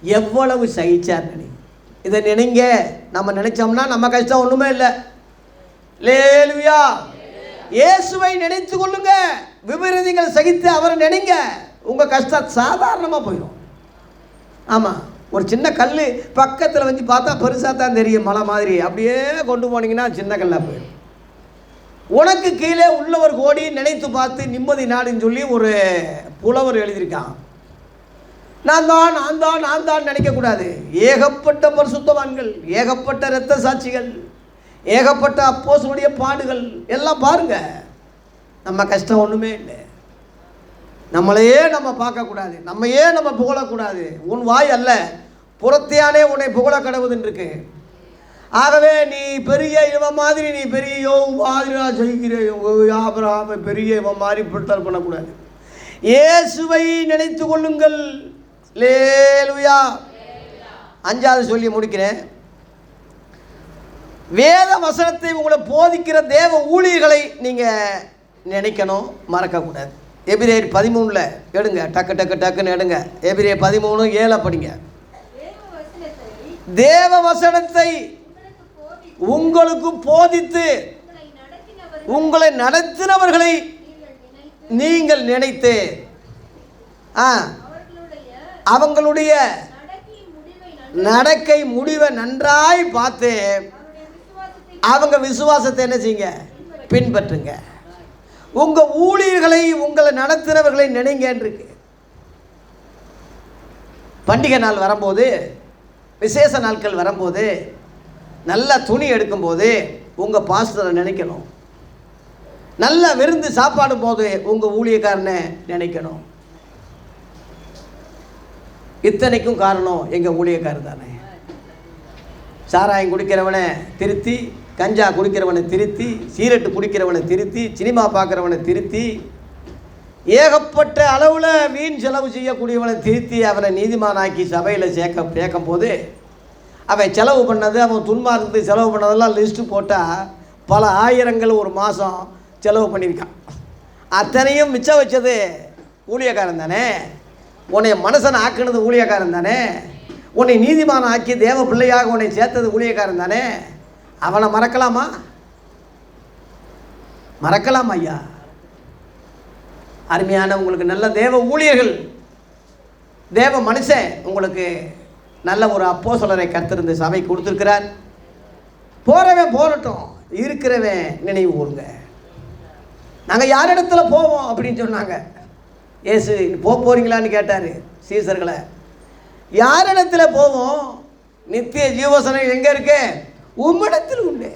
எவ்வளவு சகிச்சார் நினை. இதை நினைங்க. நம்ம நினைச்சோம்னா நம்ம கஷ்டம் ஒன்றுமே இல்லை. அல்லேலூயா. இயேசுவை நினைத்து கொள்ளுங்க. விபரீதங்கள் சகித்து அவரை நினைங்க. உங்கள் கஷ்டம் சாதாரணமாக போயிடும். ஆமாம், ஒரு சின்ன கல் பக்கத்தில் வச்சு பார்த்தா பெருசாக தான் தெரியும், மலை மாதிரி. அப்படியே கொண்டு போனீங்கன்னா சின்ன கல்லாக போயிடும். உனக்கு கீழே உள்ளவர் கோடி நினைத்து பார்த்து நிம்மதி நாடுன்னு சொல்லி ஒரு புலவர் எழுதியிருக்கான். நான் தான் நினைக்கக்கூடாது. ஏகப்பட்ட பரிசுத்தவான்கள், ஏகப்பட்ட இரத்த சாட்சிகள், ஏகப்பட்ட அப்போஸ்தலருடைய பாடுகள் எல்லாம் பாருங்க. நம்ம கஷ்டம் ஒன்றுமே இல்லை. நம்மளையே நம்ம பார்க்கக்கூடாது, நம்மையே நம்ம புகழக்கூடாது. உன் வாய் அல்ல புறத்தையானே உன்னை புகழ கடவுதுன்னு இருக்கு. ஆகவே நீ பெரிய இவன் மாதிரி, நீ பெரிய யோபு மாதிரி செய்கிற பெரிய இவன் மாதிரி பிரிட்டல் பண்ணக்கூடாது. இயேசுவை நினைத்து கொள்ளுங்கள். லேலுயா. 5வது சொல்லி முடிக்கிறேன். வேத வசனத்தை உங்களை போதிக்கிற தேவ ஊழியர்களை நீங்கள் நினைக்கணும், மறக்கக்கூடாது. எபிரேயர் 13 எடுங்க, டக்குன்னு எடுங்க. எபிரேயர் 13:7 படிங்க. தேவ வசனத்தை உங்களுக்கு போதித்து உங்களை நடத்தினவர்களை நீங்கள் நினைத்து அவங்களுடைய நடக்கை முடிவை நன்றாய் பார்த்து அவங்க விசுவாசத்தை என்ன செய்யுங்க, பின்பற்றுங்க. உங்கள் ஊழியர்களை உங்களை நடத்தினவர்களை நினைங்கன்னு இருக்கு. பண்டிகை நாள் வரும்போது, விசேஷ நாட்கள் வரும்போது, நல்ல துணி எடுக்கும்போது உங்கள் பாஸ்டரை நினைக்கணும். நல்ல விருந்து சாப்பாடும் போது உங்கள் ஊழியக்காரனை நினைக்கணும். இத்தனைக்கும் காரணம் எங்கள் ஊழியக்காரர் தானே. சாராயம் குடிக்கிறவனை திருத்தி, கஞ்சா குடிக்கிறவனை திருத்தி, சீரட்டு குடிக்கிறவனை திருத்தி, சினிமா பார்க்குறவனை திருத்தி, ஏகப்பட்ட அளவில் வீண் செலவு செய்யக்கூடியவனை திருத்தி அவனை நீதிமானாக்கி சபையில் சேர்க்கும் போது அவன் செலவு பண்ணது, அவன் துன்மார்க்கத்துக்கு செலவு பண்ணதெல்லாம் லிஸ்ட்டு போட்டால் பல ஆயிரங்கள் ஒரு மாதம் செலவு பண்ணியிருக்கான். அத்தனையும் மிச்சம் வச்சது ஊழியக்காரன் தானே. உன்னை மனுஷனை ஆக்கினது ஊழியக்காரன் தானே. உன்னை நீதிமானம் ஆக்கி தேவ பிள்ளையாக உன்னை சேர்த்தது ஊழியக்காரன் தானே. அவனை மறக்கலாமா? மறக்கலாமா ஐயா? அருமையான உங்களுக்கு நல்ல தேவ ஊழியர்கள், தேவ மனுஷன், உங்களுக்கு நல்ல ஒரு அப்போஸ்தலரை கர்த்தர் இந்த சபை கொடுத்துருக்கிறார். போகிறவன் போகட்டும், இருக்கிறவன் நினைவு கூறுங்க. நாங்கள் யார் இடத்துல போவோம் அப்படின்னு சொன்னாங்க. ஏசு போகிறீங்களான்னு கேட்டார் சீசர்களை. யார் இடத்துல போவோம்? நித்திய ஜீவசனம் எங்கே இருக்கு? உம்மிடத்தில் உண்டு.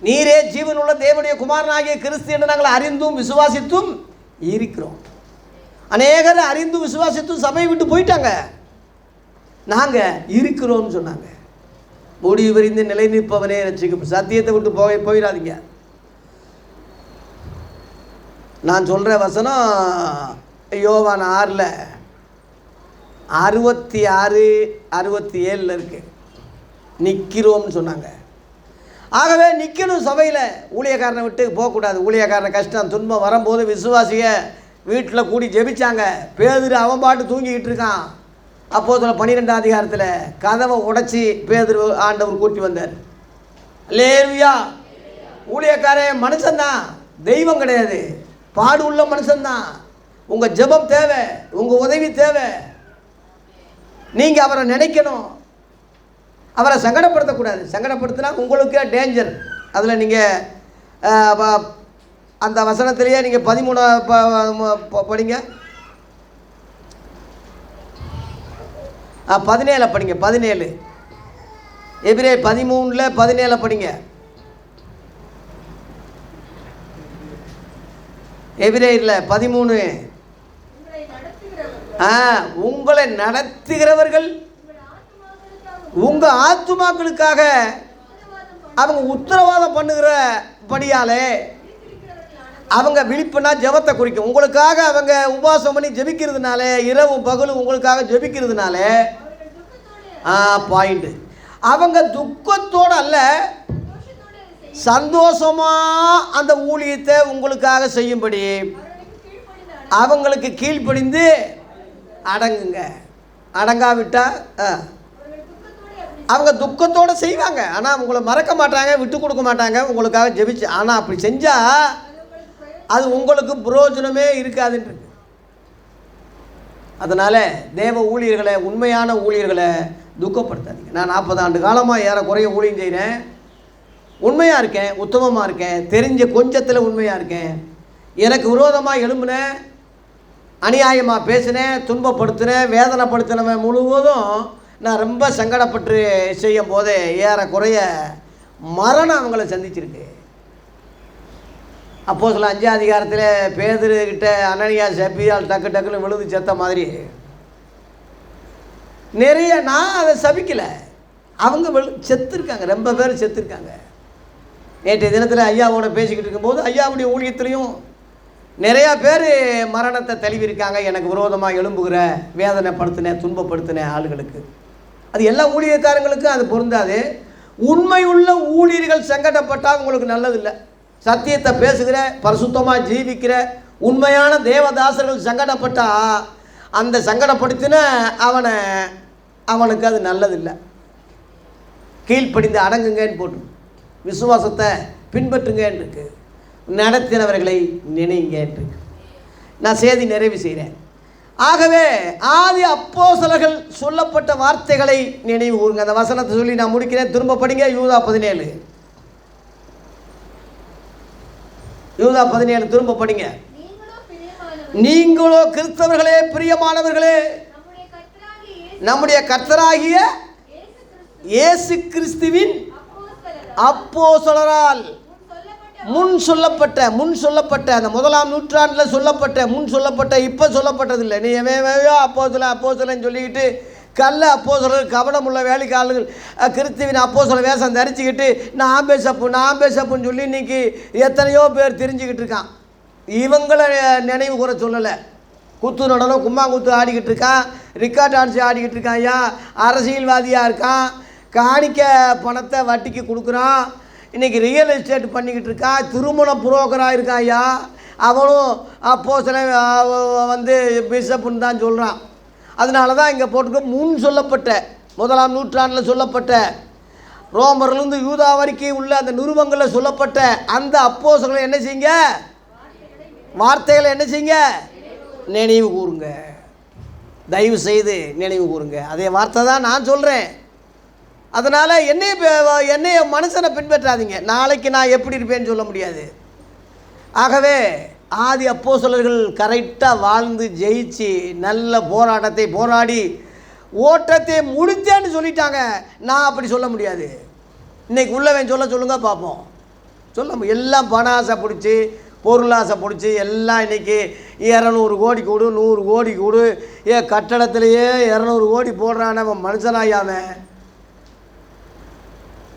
நீரே ஜீவனுள்ள தேவனுடைய குமாரனாகிய கிறிஸ்து என்று நாங்கள் அறிந்தும் விசுவாசித்தும் இருக்கிறோம். அநேகர் அறிந்தும் விசுவாசித்தும் சபையை விட்டு போயிட்டாங்க. நாங்கள் இருக்கிறோம்னு சொன்னாங்க. முடிவு வரிந்து நிலை நிற்பவனே ரட்சிக்கும். சத்தியத்தை விட்டு போயிடாதீங்க. நான் சொல்கிற வசனம் யோவான் 6:66-67 இருக்கு. நிற்கிறோம்னு சொன்னாங்க. ஆகவே நிற்கணும். சபையில் ஊழியக்காரனை விட்டு போகக்கூடாது. ஊழியக்காரனை கஷ்டம் துன்பம் வரும்போது விசுவாசிய வீட்டில் கூடி ஜெபிச்சாங்க. பேதுரு அவன் பாட்டு தூங்கிக்கிட்டு இருக்கான். அப்போஸ்தலர் 12ஆம் அதிகாரத்தில் கதவை உடைச்சி பேதுரு ஆண்டவர் கூட்டி வந்தார். அல்லேலூயா. ஊழியக்காரன் மனுஷன்தான், தெய்வம் கிடையாது. பாடு உள்ள மனுஷன்தான். உங்கள் ஜெபம் தேவை, உங்கள் உதவி தேவை. நீங்கள் அவரை நினைக்கணும், அவரை சங்கடப்படுத்தக்கூடாது. சங்கடப்படுத்தினா உங்களுக்கே டேஞ்சர். அதில் நீங்கள் அந்த வசனத்திலேயே நீங்கள் 13 படிங்க, 17 படிங்க. 17 எபிரேயர் 13:17 படிங்க. எபிரேயரில் 13 உங்களை நடத்துகிறவர்கள் உங்கள் ஆத்துமாக்களுக்காக அவங்க உத்தரவாதம் பண்ணுகிற படியாலே அவங்க விழிப்புனா ஜெபத்தை குறிக்கும். உங்களுக்காக அவங்க உபவாசம் பண்ணி ஜெபிக்கிறதுனால, இரவும் பகலும் உங்களுக்காக ஜெபிக்கிறதுனால பாயிண்ட். அவங்க துக்கத்தோடு அல்ல, சந்தோஷமாக அந்த ஊழியத்தை உங்களுக்காக செய்யும்படி அவங்களுக்கு கீழ்ப்படிந்து அடங்குங்க. அடங்காவிட்டால் அவங்க துக்கத்தோடு செய்வாங்க. ஆனால் உங்களை மறக்க மாட்டாங்க, விட்டு கொடுக்க மாட்டாங்க உங்களுக்காக ஜெபிச்சு. ஆனால் அப்படி செஞ்சால் அது உங்களுக்கு பிரயோஜனமே இருக்காதுன்றது. அதனால் தேவ ஊழியர்களை, உண்மையான ஊழியர்களை துக்கப்படுத்தாதீங்க. நான் 40 ஆண்டு காலமாக ஏறக்குறைய ஊழியம் செய்கிறேன். உண்மையாக இருக்கேன், உத்தமமாக இருக்கேன், தெரிஞ்ச கொஞ்சத்தில் உண்மையாக இருக்கேன். எனக்கு விரோதமாக எழும்பினேன், அநியாயமாக பேசினேன், துன்பப்படுத்தினேன், வேதனைப்படுத்தினவன் முழுவதும் நான் ரொம்ப சங்கடப்பட்டு செய்யும் போதே ஏறக்குறைய மரணம் அவங்கள சந்திச்சிருக்கு. அப்போஸ்தலர் 5ஆம் அதிகாரத்தில் பேதுருக்கிட்ட அனனியா சப்பியால் டக்கு டக்குன்னு விழுந்து செத்த மாதிரி நிறைய, நான் அதை சபிக்கலை, அவங்க செத்துருக்காங்க, ரொம்ப பேர் செத்துருக்காங்க. நேற்றைய தினத்தில் ஐயாவோட பேசிக்கிட்டு இருக்கும்போது ஐயாவுடைய ஊழியத்திலையும் நிறையா பேர் மரணத்தை தழுவிருக்காங்க. எனக்கு விரோதமாக எழும்புகிற, வேதனைப்படுத்தின, துன்பப்படுத்தின ஆளுகளுக்கு. அது எல்லா ஊழியக்காரங்களுக்கும் அது பொருந்தாது. உண்மை உள்ள ஊழியர்கள் சங்கடப்பட்டால் உங்களுக்கு நல்லதில்லை. சத்தியத்தை பேசுகிற, பரிசுத்தமாக ஜீவிக்கிற உண்மையான தேவதாசர்கள் சங்கடப்பட்டால் அந்த சங்கடப்படுத்தின அவனுக்கு அது நல்லதில்லை. கீழ்ப்படிந்து அடங்குங்கன்னு போட்டு விசுவாசத்தை பின்பற்றுங்கன்னு இருக்கு, நடத்தினவர்களை நினைங்கன்னு இருக்கு. நான் செய்தி நிறைவு செய்கிறேன். ஆகவே ஆதி அப்போஸ்தலர்கள் சொல்லப்பட்ட வார்த்தைகளை நினைவு கூறுங்க. அந்த வசனத்தை சொல்லி நான் முடிக்கிறேன். திரும்ப படிங்க. யூதா 17 திரும்ப படிங்க. நீங்களோ கிறிஸ்தவர்களே, பிரியமானவர்களே, நம்முடைய கர்த்தராகிய இயேசு கிறிஸ்துவின் அப்போஸ்தலரால் முன் சொல்லப்பட்ட அந்த 1ஆம் நூற்றாண்டில் சொல்லப்பட்ட இப்போ சொல்லப்பட்டதில்லை. நீ அப்போஸ்தலன் சொல்லிக்கிட்டு கள்ள அப்போஸ்தலர், கவனமுள்ள வேலைக்காரர்கள் கிறிஸ்துவின் அப்போஸ்தலர் வேஷம் தரிச்சுக்கிட்டு நான் பேசப்புன்னு சொல்லி இன்றைக்கி எத்தனையோ பேர் தெரிஞ்சுக்கிட்டு இருக்கான். இவங்களை நினைவு கூற சொல்லலை. குத்து நடனம், கும்மாங்குத்து ஆடிக்கிட்டு இருக்கான், ரிக்கார்ட் டான்ஸ் ஆடிக்கிட்டு இருக்கான். ஐயா அரசியல்வாதியாக இருக்கான், காணிக்க பணத்தை வட்டிக்கு கொடுக்குறான், இன்றைக்கி ரியல் எஸ்டேட் பண்ணிக்கிட்டு இருக்கான், திருமண புரோக்கராக இருக்கான். ஐயா அவனும் அப்போஸ்தலன் பிஷப்புன்னு தான் சொல்கிறான். அதனால தான் இங்கே போட்டுக்க முன் சொல்லப்பட்ட 1ஆம் நூற்றாண்டில் சொல்லப்பட்ட, ரோமர்லேருந்து யூதா வரைக்கும் உள்ள அந்த நிருபங்களில் சொல்லப்பட்ட அந்த அப்போஸ்தலர்களை என்ன செய்யுங்க, வார்த்தைகளை என்ன செய்யுங்க, நினைவு கூறுங்க. தயவு செய்து நினைவு கூறுங்க. அதே வார்த்தை தான் நான் சொல்கிறேன். அதனால் என்னைய மனுஷனை பின்பற்றாதீங்க. நாளைக்கு நான் எப்படி இருப்பேன்னு சொல்ல முடியாது. ஆகவே ஆதி அப்போஸ்தலர்கள் கரெக்டாக வாழ்ந்து ஜெயிச்சு நல்ல போராட்டத்தை போராடி ஓட்டத்தை முடித்தேன்னு சொல்லிட்டாங்க. நான் அப்படி சொல்ல முடியாது. இன்றைக்கி உள்ளவன் சொல்லுங்க பார்ப்போம். எல்லாம் பண ஆசை பிடிச்சி, பொருளாசை பிடிச்சி எல்லாம் இன்றைக்கி 200 கோடி கொடு, 100 கோடி கொடு, கட்டடத்திலேயே 200 கோடி போடுறான். நம்ம மனுஷனாயாமல்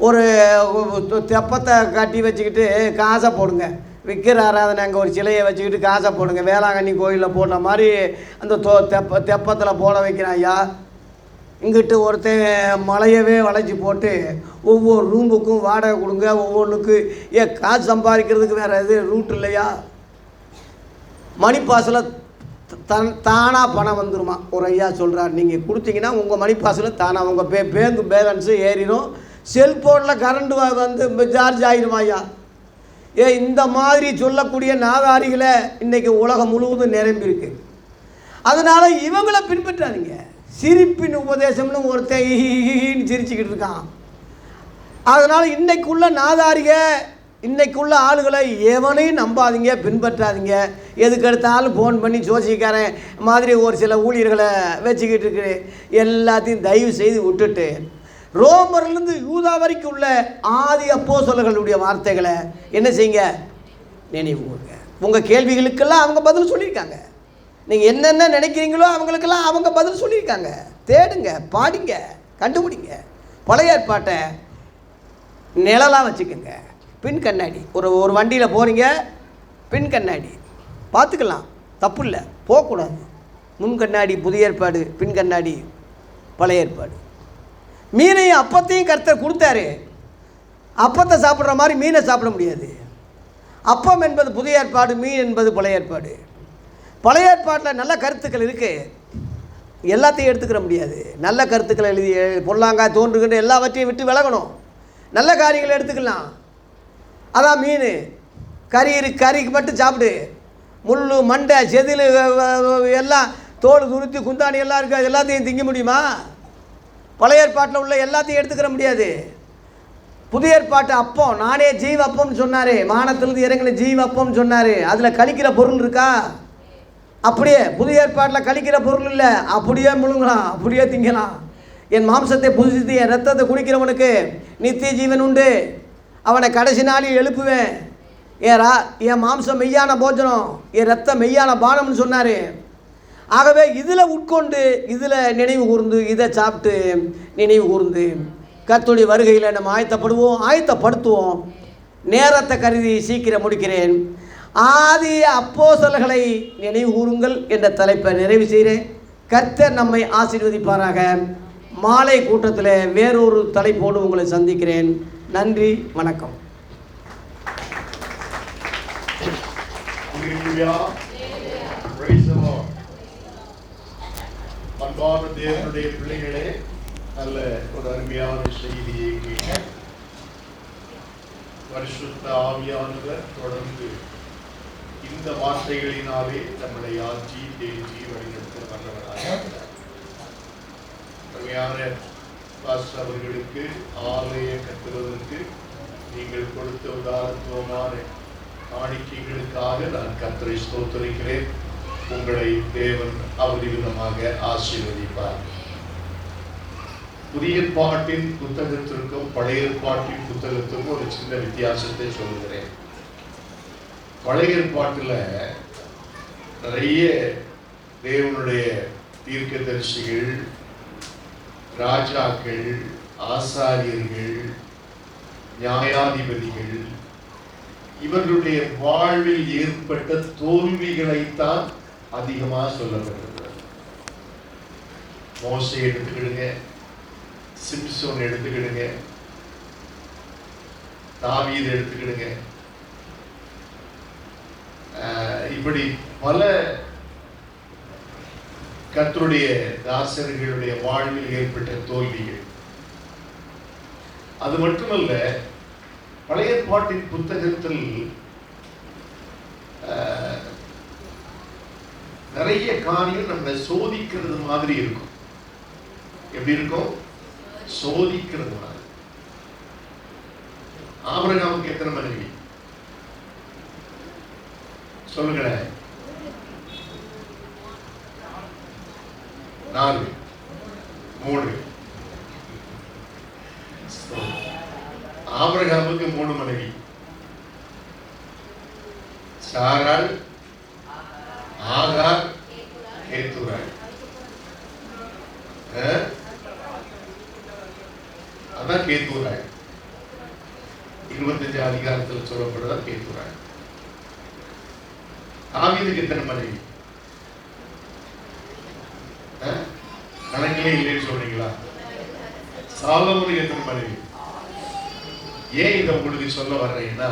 ஒரு தெப்பத்தை கட்டி வச்சுக்கிட்டு காசை போடுங்க, விற்கிற ஆராதனை அங்கே ஒரு சிலையை வச்சுக்கிட்டு காசை போடுங்க, வேளாங்கண்ணி கோயிலில் போடுற மாதிரி அந்த தெப்பத்தில் போட வைக்கிறான். ஐயா இங்கிட்டு ஒருத்தன் மலையவே வளைச்சி போட்டு ஒவ்வொரு ரூமுக்கும் வாடகை கொடுங்க, ஒவ்வொன்றுக்கு காசு சம்பாதிக்கிறதுக்கு வேறு எது ரூட் இல்லையா? மணிப்பாசில் தானாக பணம் வந்துடுமா? ஒரு ஐயா சொல்கிறார், நீங்கள் கொடுத்தீங்கன்னா உங்கள் மணிப்பாசில் தானாக உங்கள் பேங்க் பேலன்ஸு ஏறிடும், செல்ஃபோனில் கரண்ட்டு சார்ஜ் ஆகிடுமா? ஐயா இந்த மாதிரி சொல்லக்கூடிய நாதாரிகளை இன்றைக்கி உலகம் முழுவதும் நிரம்பியிருக்கு. அதனால் இவங்களை பின்பற்றாதீங்க. சிரிப்பின் உபதேசம்னு ஒருத்தன் சிரிச்சுக்கிட்டு இருக்கான். அதனால் இன்றைக்குள்ள நாதாரிக, இன்றைக்குள்ள ஆளுகளை எவனையும் நம்பாதீங்க, பின்பற்றாதீங்க. எதுக்கு எடுத்தாலும் ஃபோன் பண்ணி ஜோசிக்காரன் மாதிரி ஒரு சில ஊழியர்களை வச்சுக்கிட்டு இருக்கு. எல்லாத்தையும் தயவு செய்து விட்டுட்டு ரோமர்லேருந்து யூதா வரைக்கும் உள்ள ஆதி அப்போஸ்தலர்களுடைய வார்த்தைகளை என்ன செய்யுங்க, நினைவு கூறுங்க. உங்கள் கேள்விகளுக்கெல்லாம் அவங்க பதில் சொல்லியிருக்காங்க. நீங்கள் என்னென்ன நினைக்கிறீங்களோ அவங்களுக்கெல்லாம் அவங்க பதில் சொல்லியிருக்காங்க. தேடுங்க, பாடிங்க, கண்டுபிடிங்க. பழைய ஏற்பாட்டை நிழலாக வச்சுக்கோங்க. பின் கண்ணாடி, ஒரு வண்டியில் போகிறீங்க, பின் கண்ணாடி பார்த்துக்கலாம், தப்பு இல்லை, போகக்கூடாது. முன் கண்ணாடி புதிய ஏற்பாடு, பின் கண்ணாடி பழைய ஏற்பாடு. மீனையும் அப்பத்தையும் கர்த்தர் கொடுத்தாரு. அப்பத்தை சாப்பிட்ற மாதிரி மீனை சாப்பிட முடியாது. அப்பம் என்பது புதிய ஏற்பாடு, மீன் என்பது பழைய ஏற்பாடு. பழைய ஏற்பாட்டில் நல்ல கருத்துக்கள் இருக்குது, எல்லாத்தையும் எடுத்துக்கிற முடியாது. நல்ல கருத்துக்களை எழுதி பொல்லாங்காய் தோன்றுகின்ற எல்லாவற்றையும் விட்டு விலகணும். நல்ல காரியங்களை எடுத்துக்கலாம். அதான் மீன். கறிக்கு மட்டும் சாப்பிடு. முள் மண்டை செதில் எல்லாம் தோல் துருத்தி குந்தாணி எல்லாம் இருக்குது, அது எல்லாத்தையும் திங்க முடியுமா? பழைய ஏற்பாட்டில் உள்ள எல்லாத்தையும் எடுத்துக்கிற முடியாது. புதிய ஏற்பாட்டு அப்பம், நானே ஜீவ அப்பம்னு சொன்னார், வானத்திலிருந்து இறங்கின ஜீவ அப்பம்னு சொன்னார். அதில் கழிக்கிற பொருள் இருக்கா? அப்படியே புதிய ஏற்பாட்டில் கழிக்கிற பொருள் இல்லை, அப்படியே முழுங்கலாம், அப்படியே திங்கலாம். என் மாம்சத்தை புதுப்பித்து என் ரத்தத்தை குடிக்கிறவனுக்கு நித்திய ஜீவன் உண்டு, அவனை கடைசி நாளில் எழுப்புவேன். என் மாம்சம் மெய்யான போஜனம், என் ரத்தம் மெய்யான பானம்னு சொன்னார். ஆகவே இதில் உட்கொண்டு, இதில் நினைவு கூர்ந்து, இதை சாப்பிட்டு நினைவு கூர்ந்து கர்த்தருடைய வருகையில் நம்ம ஆயத்தப்படுத்துவோம். நேரத்தை கருதி சீக்கிரம் முடிக்கிறேன். ஆதி அப்போஸ்தலர்களை நினைவு கூறுங்கள் என்ற தலைப்பை நிறைவு செய்கிறேன். கர்த்தர் நம்மை ஆசீர்வதிப்பாராக. மாலை கூட்டத்தில் வேறொரு தலைப்போடு உங்களை சந்திக்கிறேன். நன்றி, வணக்கம். அன்பான தேவனுடைய பிள்ளைகளே, நல்ல ஒரு அருமையான செய்தியை கேட்க பரிசுத்த ஆவியானவர் தொடர்ந்து இந்த வார்த்தைகளினாலே நம்மளை ஆட்சி தேர்ச்சி வழிநடத்த வல்லவராக அருமையான பாஸ்டர் அவர்களுக்கு ஆலய கட்டுவதற்கு நீங்கள் கொடுத்த உதாரணத்துவமான காணிக்கைகளுக்காக நான் கர்த்தரை ஸ்தோத்திரிக்கிறேன். உங்களை தேவன் அவதிவிதமாக ஆசீர்வதிப்பார். புதிய ஏற்பாட்டின் புத்தகத்திற்கும் பழைய ஏற்பாட்டின் புத்தகத்திற்கும் ஒரு சின்ன வித்தியாசத்தை சொல்கிறேன். பழைய ஏற்பாட்டில் நிறைய தேவனுடைய தீர்க்கதரிசிகள், ராஜாக்கள், ஆசாரியர்கள், நியாயாதிபதிகள் இவர்களுடைய வாழ்வில் ஏற்பட்ட தோல்விகளைத்தான் அதிகமாக சொல்லப்பட்டிருக்கிறது. மோசே எடுத்துக்கிடுங்க, சிம்சோன் எடுத்துக்கிடுங்க, தாவீது எடுத்துக்கிடுங்க. இப்படி பல கர்த்தருடைய தாசர்களுடைய வாழ்வில் ஏற்பட்ட தோல்விகள். அது மட்டுமல்ல, பழைய ஏற்பாட்டின் புத்தகத்தில் நிறைய காரியம் நம்ம சோதிக்கிறது மாதிரி இருக்கும். எப்படி இருக்கும்? சோதிக்கிறது மாதிரி. ஆபிரகாமுக்கு எத்தனை மனைவி சொல்லுங்களேன்? 4, 3. ஆபிரகாமுக்கு 3 மனைவி. சாராள், ஆகார், கேத்துராள். அதான் கேத்துராள். 25 அதிகாரத்தில் சொல்லப்படுறதா கேத்துராள். தாவீதுக்கு எத்தனை மனைவி? கணக்கிலே இல்லைன்னு சொல்றீங்களா? சாலமோனுக்கு எத்தனை மனைவி? ஏன் இதை உங்களுக்கு சொல்ல வர்றேன்னா,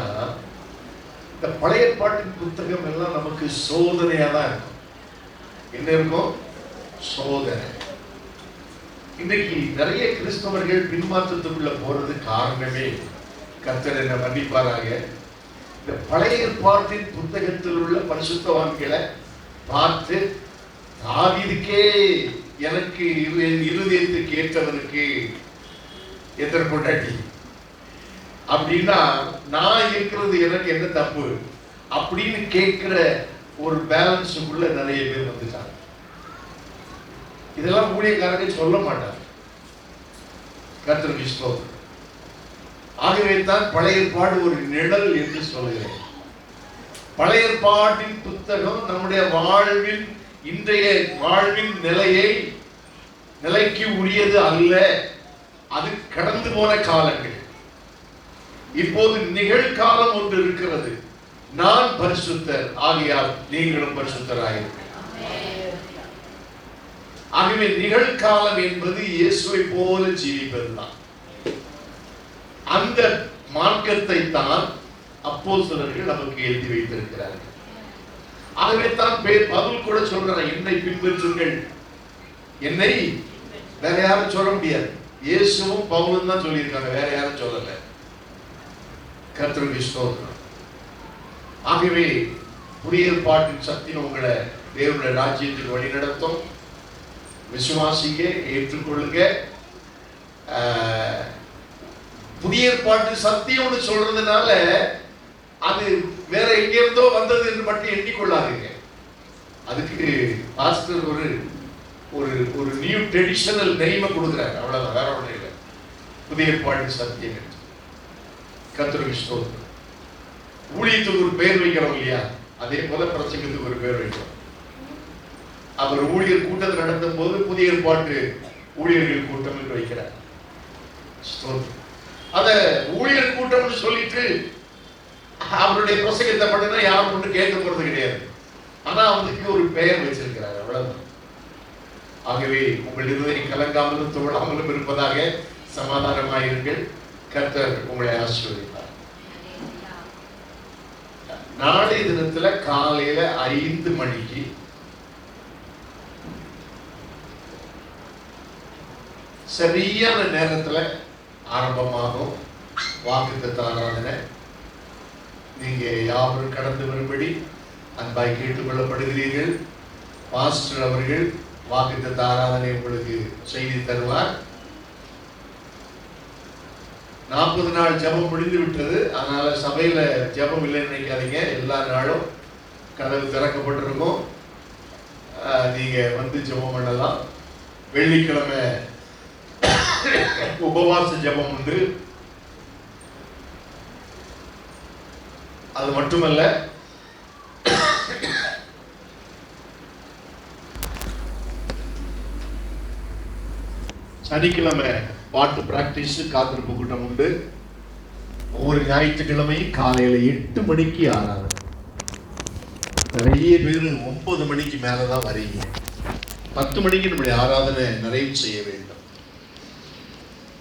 இந்த பழைய ஏற்பாட்டின் புத்தகம் எல்லாம் நமக்கு சோதனையா தான் இருக்கும். என்ன இருக்கும்? சோதனை. இன்றைக்கு நிறைய கிறிஸ்தவர்கள் பின்மாற்றத்துக்குள்ள போறது காரணமே, கர்த்தர் என்ன மன்னிப்பாராக, இந்த பழைய ஏற்பாட்டின் புத்தகத்தில் உள்ள பரிசுத்தவான்களை பார்த்து தாவீதுக்கே எனக்கு இருதயத்தை கேட்டவனுக்கு எத்தனை கொண்டாட்டி அப்படின்னா நான் இருக்கிறது எனக்கு என்ன தப்பு அப்படின்னு கேட்கிற ஒரு பேலன்ஸுக்குள்ள நிறைய பேர் வந்துட்டாங்க. இதெல்லாம் ஊழியக்காரங்க சொல்ல மாட்டாங்க. கர்த்தருக்கு ஸ்தோத்திரம். ஆகவே தான் பழைய ஏற்பாடு ஒரு நிழல் என்று சொல்கிறேன். பழைய ஏற்பாட்டின் புத்தகம் நம்முடைய வாழ்வில் இன்றைய வாழ்வின் நிலைக்கு உரியது அல்ல. அது கடந்து போன காலங்கள். இப்போது நிகழ்காலம் ஒன்று இருக்கிறது. நான் பரிசுத்தர், ஆகையால் நீங்களும் பரிசுத்தராயிருங்கள். ஆகவே நிகழ்காலம் என்பது இயேசுவை போல ஜீவிப்பதுதான். அந்த மார்க்கத்தை தான் அப்போஸ்தலர்கள் நமக்கு எழுதி வைத்திருக்கிறார்கள். ஆகவே தான் பவுல் கூட சொல்றார், என்னை பின்பற்றுங்கள். என்னை வேற யாரும் சொல்ல முடியாது. இயேசுவும் பவுலும் தான் சொல்லியிருக்காங்க, வேற யாரும் சொல்லல. கர்த்தருக்கு ஸ்தோத்திரம். ஆகவே புதிய ஏற்பாட்டின் சத்தியம் உங்களை தேவனுடைய ராஜ்யத்துக்கு வழி நடத்தும். விசுவாசிங்க, ஏற்றுக்கொள்ளுங்க. புதிய ஏற்பாட்டு சத்தியம்னு சொல்றதுனால அது வேற எங்கிருந்தோ வந்தது என்று மட்டும் எண்ணிக்கொள்ளாதீங்க. அதுக்கு பாஸ்டர் ஒரு ஒரு ஒரு நியூ ட்ரெடிஷனல் நெய்மை கொடுக்குறாரு, அவ்வளவுதான், வேற ஒன்றும் இல்லை. புதிய ஏற்பாட்டு சத்தியம் என்று கர்த்தருக்கு ஸ்தோத்திரம். ஊழியத்துக்கு ஒரு பேர் வைக்கிறோம் இல்லையா, அதே போல பிரசங்கத்துக்கு ஒரு பேர் வைக்கிறோம். அவர் ஊழியர் கூட்டத்தை நடத்தும் போது புதிய ஏற்பாட்டு ஊழியர்கள் கூட்டம் என்று வைக்கிறார். அத ஊழியர் கூட்டம்னு சொல்லிட்டு அவருடைய பிரசங்கத்தை பண்ணினா யாரும் ஒன்று கேட்க போறது கிடையாது. ஆனா அவனுக்கு ஒரு பெயர் வச்சிருக்கிறார், அவ்வளவுதான். ஆகவே உங்கள் இருவரையும் கலங்காமலும் துவளாமலும் இருப்பதாக சமாதானமாயிருங்கள். கர்த்தர் உங்களை ஆசீர்வதிப்பார். நாளைய தினத்துல காலையில 5 மணிக்கு சரியான நேரத்துல ஆரம்பமாகும் வாக்குத்தத்த ஆராதனை. நீங்க யாவரும் கடந்து வரும்படி அன்பாய் கேட்டுக் கொள்ளப்படுகிறீர்கள். பாஸ்டர் அவர்கள் வாக்குத்தத்த ஆராதனை உங்களுக்கு செய்தி தருவார். 40 நாள் ஜெபம் முடிந்து விட்டது. அதனால சபையில ஜெபம் இல்லைன்னு நினைக்காதீங்க. எல்லா நாளும் கதவு திறக்கப்பட்டிருக்கும். நீங்க வந்து ஜெபம் பண்ணலாம். வெள்ளிக்கிழமை உபவாச ஜெபம் உண்டு. அது மட்டுமல்ல, சனிக்கிழமை பாட்டு பிராக்டிஸ் காத்திருப்பு கூட்டம் உண்டு. ஒவ்வொரு ஞாயிற்றுக்கிழமையும் காலையில 8 மணிக்கு ஆராதனை. நிறைய பேர் 9 மணிக்கு மேலதான் வரீங்க. 10 மணிக்கு நம்முடைய ஆராதனை நிறைவு செய்ய வேண்டும்.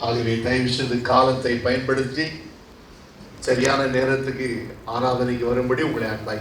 ஆகவே தயவு செய்து காலத்தை பயன்படுத்தி சரியான நேரத்துக்கு ஆராதனைக்கு வரும்படி உங்களை அன்பாய்